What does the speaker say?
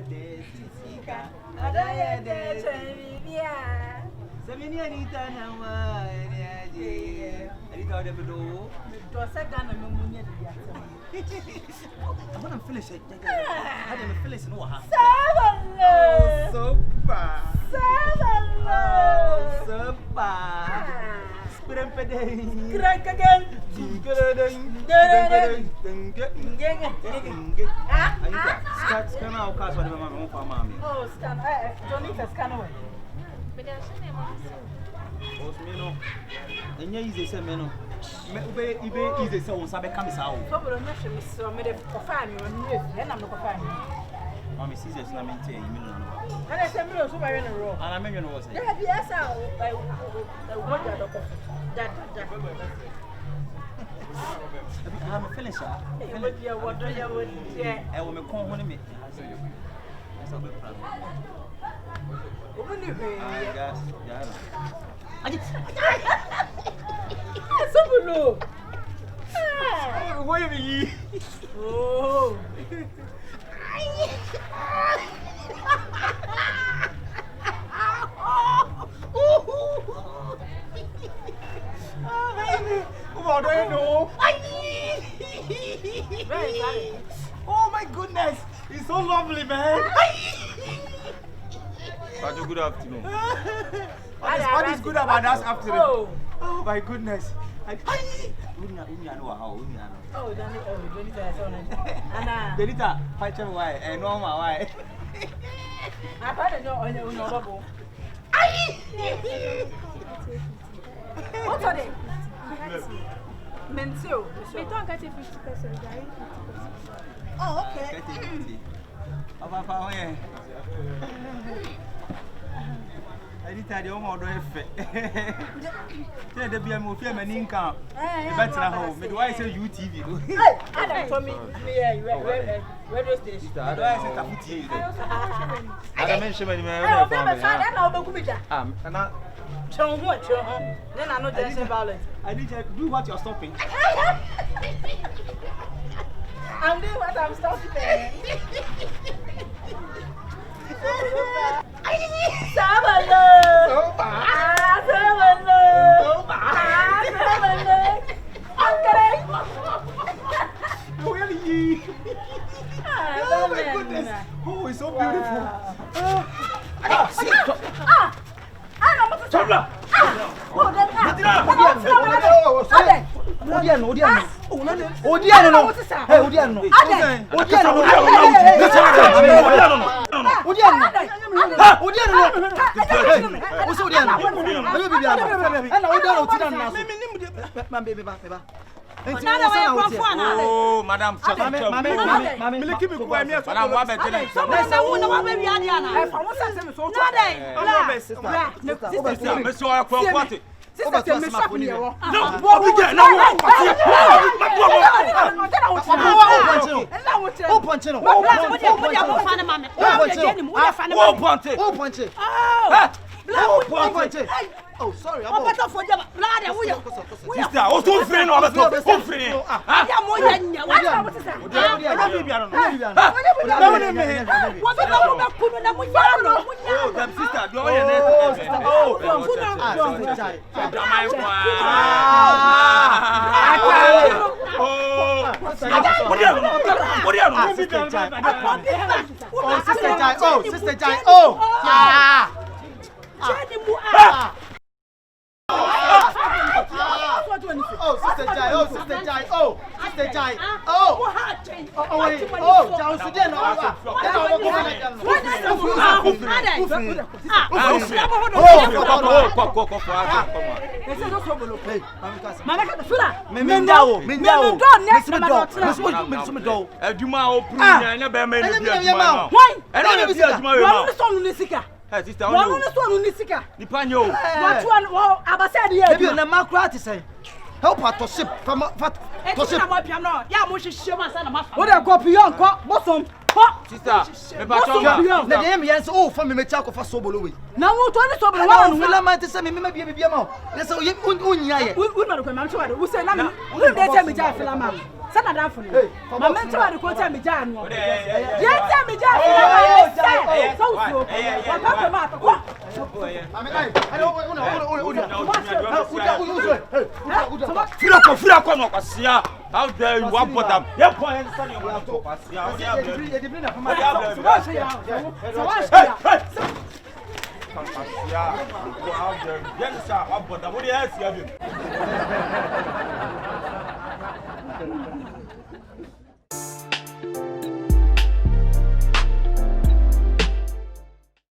de sisika. Adaya de chemia. Semini Anita Nama. Anita de Bedo. Do a second and Munya. I'm gonna finish it. I didn't finish no half. So bad. So bad. Crack again. Scan out cars for the mama for mommy. Oh, scan. Don't need to scan away. But there's a name on Meno. And easy, say Meno. Maybe easy, so Sabe comes out. Probably not so made a fan and I'm not a fan. Mammy sees us, and I maintain. And I said, Milo, so I in a row. And I mean, you know what? Yes, I'm a finisher. What do you would? Yeah, I will make one on me. That's a big problem. Yes, so blue. Wait a minute. Oh. What do I know? Oh my goodness, it's so lovely, man. Good afternoon. What is good about us afternoon? Oh my goodness. Oh, Benita, fight your why and normal why. I don't know on your bubble. What are they? Mental. We don't get 50%, right? Oh, okay. I did tell you more do effect. Tell the be a movie and income. Better home. But why say UTV? I don't for me. Radio station. I said Tafuti. I don't mention any man. And I show what you're home. Then I know there's a violence. I need to do what you're stopping. I'm doing what I'm stopping. Oh my goodness! Oh, it's so beautiful. Oh, Madam, oh, sorry. I'm better for them. Sister, oh, so free no, so free. Sister Jai. Oh, Sister Jai. Help her to ship from to ship. What a copy young cock, bosom. Sister, the name yes, oh, for me, Chako for Sobolo. Now, what one is over one will I to send me maybe a BMO. Let's say, Unya, we not come to who say, no, we tell me, Jaffa. Sana dafu. Mama nti wa ko tell me Jan. Ye tell me Jan. How dare you want for them? Yeah, boy, and son, you want to pass.